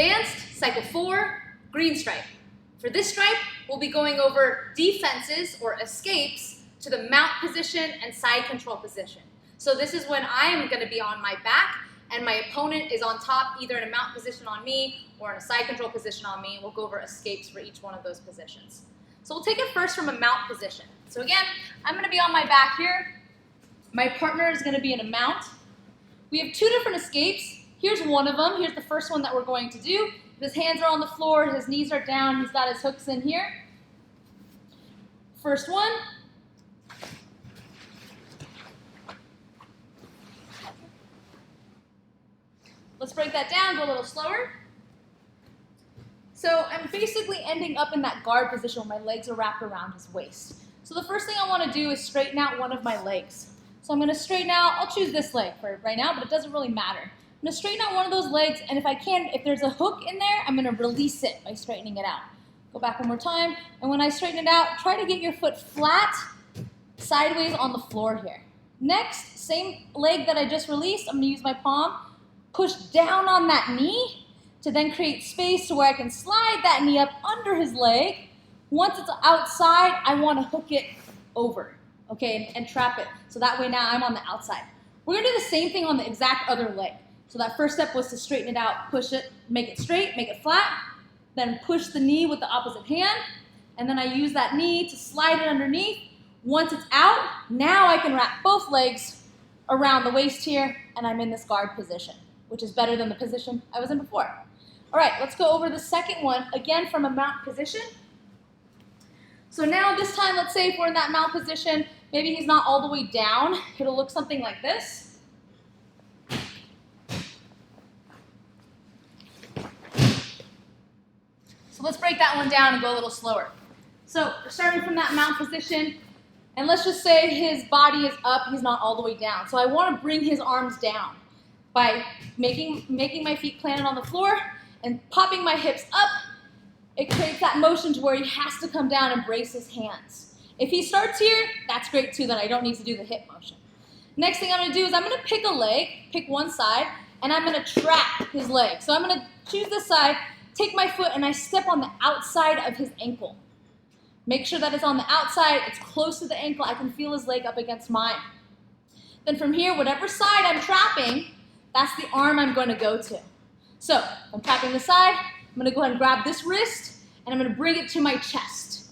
Advanced, cycle 4, green stripe. For this stripe, we'll be going over defenses or escapes to the mount position and side control position. So this is when I am going to be on my back and my opponent is on top, either in a mount position on me or in a side control position on me. We'll go over escapes for each one of those positions. So we'll take it first from a mount position. So again, I'm going to be on my back here. My partner is going to be in a mount. We have two different escapes. Here's one of them. Here's the first one that we're going to do. His hands are on the floor, his knees are down, he's got his hooks in here. First one. Let's break that down, go a little slower. So I'm basically ending up in that guard position where my legs are wrapped around his waist. So the first thing I want to do is straighten out one of my legs. So I'm going to straighten out, I'll choose this leg for right now, but it doesn't really matter. I'm going to straighten out one of those legs, and if I can, if there's a hook in there, I'm going to release it by straightening it out. Go back one more time, and when I straighten it out, try to get your foot flat, sideways on the floor here. Next, same leg that I just released, I'm going to use my palm, push down on that knee to then create space to where I can slide that knee up under his leg. Once it's outside, I want to hook it over, okay, and trap it. So that way now I'm on the outside. We're going to do the same thing on the exact other leg. So that first step was to straighten it out, push it, make it straight, make it flat, then push the knee with the opposite hand, and then I use that knee to slide it underneath. Once it's out, now I can wrap both legs around the waist here, and I'm in this guard position, which is better than the position I was in before. All right, let's go over the second one, again from a mount position. So now this time, let's say if we're in that mount position, maybe he's not all the way down. It'll look something like this. So let's break that one down and go a little slower. So we're starting from that mount position, and let's just say his body is up, he's not all the way down. So I want to bring his arms down by making my feet planted on the floor and popping my hips up. It creates that motion to where he has to come down and brace his hands. If he starts here, that's great too, then I don't need to do the hip motion. Next thing I'm going to do is I'm going to pick a leg, pick one side, and I'm going to trap his leg. So I'm going to choose this side, take my foot, and I step on the outside of his ankle. Make sure that it's on the outside, it's close to the ankle, I can feel his leg up against mine. Then from here, whatever side I'm trapping, that's the arm I'm going to go to. So I'm trapping the side, I'm going to go ahead and grab this wrist, and I'm going to bring it to my chest.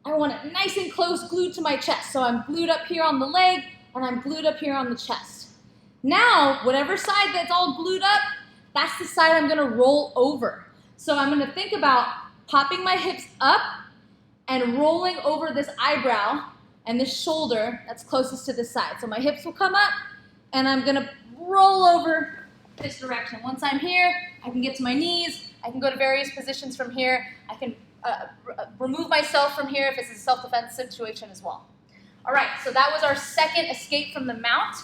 I want it nice and close, glued to my chest. So I'm glued up here on the leg, and I'm glued up here on the chest. Now, whatever side that's all glued up, that's the side I'm going to roll over. So I'm going to think about popping my hips up and rolling over this eyebrow and this shoulder that's closest to this side. So my hips will come up, and I'm going to roll over this direction. Once I'm here, I can get to my knees. I can go to various positions from here. I can remove myself from here if it's a self-defense situation as well. All right, so that was our second escape from the mount.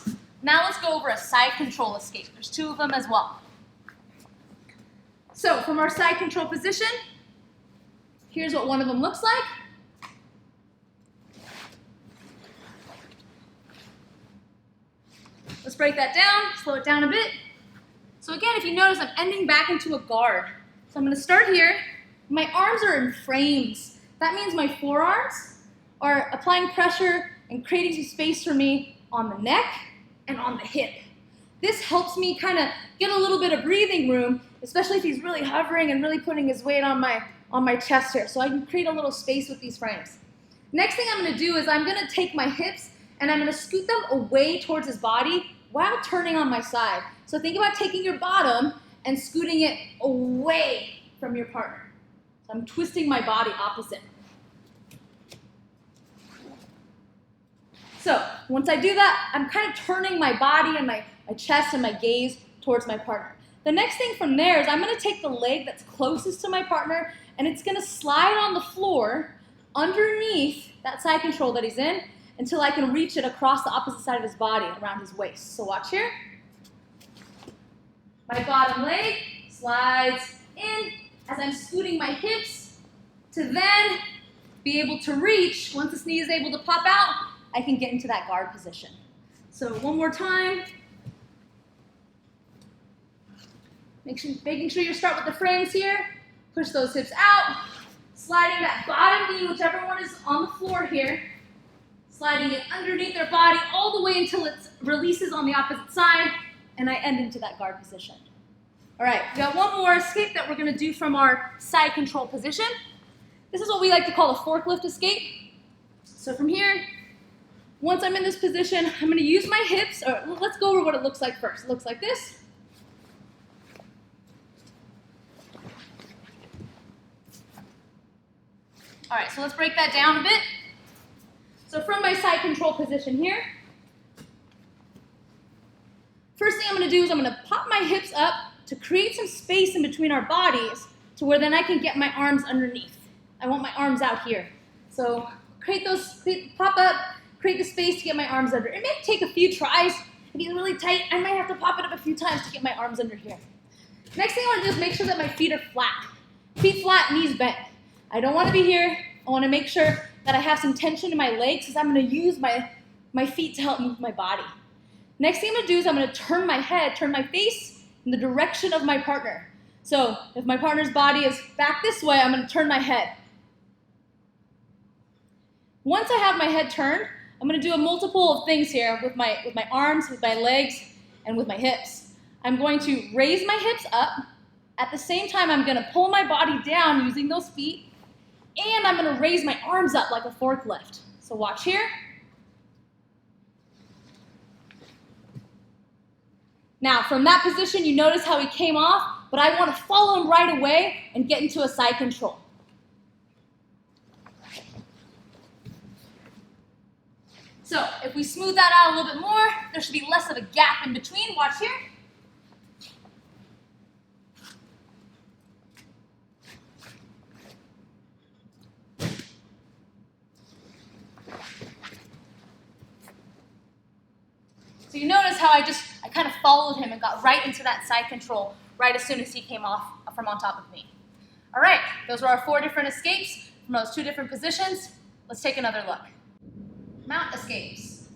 Now let's go over a side control escape. There's two of them as well. So from our side control position, here's what one of them looks like. Let's break that down, slow it down a bit. So again, if you notice, I'm ending back into a guard. So I'm going to start here. My arms are in frames. That means my forearms are applying pressure and creating some space for me on the neck and on the hip. This helps me kind of get a little bit of breathing room, especially if he's really hovering and really putting his weight on my chest here. So I can create a little space with these frames. Next thing I'm going to do is I'm going to take my hips and I'm going to scoot them away towards his body while turning on my side. So think about taking your bottom and scooting it away from your partner. So I'm twisting my body opposite. So once I do that, I'm kind of turning my body and my chest and my gaze towards my partner. The next thing from there is I'm going to take the leg that's closest to my partner, and it's going to slide on the floor underneath that side control that he's in until I can reach it across the opposite side of his body around his waist. So watch here. My bottom leg slides in as I'm scooting my hips to then be able to reach. Once this knee is able to pop out, I can get into that guard position. So one more time. Making sure you start with the frames here. Push those hips out. Sliding that bottom knee, whichever one is on the floor here. Sliding it underneath their body all the way until it releases on the opposite side. And I end into that guard position. All right, we got one more escape that we're going to do from our side control position. This is what we like to call a forklift escape. So from here, once I'm in this position, I'm going to use my hips. Or let's go over what it looks like first. It looks like this. All right, so let's break that down a bit. So from my side control position here, first thing I'm going to do is I'm going to pop my hips up to create some space in between our bodies to where then I can get my arms underneath. I want my arms out here. So pop up, create the space to get my arms under. It may take a few tries. If it's really tight, I might have to pop it up a few times to get my arms under here. Next thing I want to do is make sure that my feet are flat. Feet flat, knees bent. I don't want to be here. I want to make sure that I have some tension in my legs because I'm going to use my feet to help move my body. Next thing I'm going to do is I'm going to turn my head, turn my face in the direction of my partner. So if my partner's body is back this way, I'm going to turn my head. Once I have my head turned, I'm going to do a multiple of things here with my arms, with my legs, and with my hips. I'm going to raise my hips up. At the same time, I'm going to pull my body down using those feet, and I'm going to raise my arms up like a forklift. So watch here. Now, from that position, you notice how he came off, but I want to follow him right away and get into a side control. So if we smooth that out a little bit more, there should be less of a gap in between. Watch here. So you notice how I kind of followed him and got right into that side control right as soon as he came off from on top of me. All right, those were our 4 different escapes from those 2 different positions. Let's take another look. Mount escapes.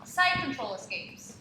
Side control escapes.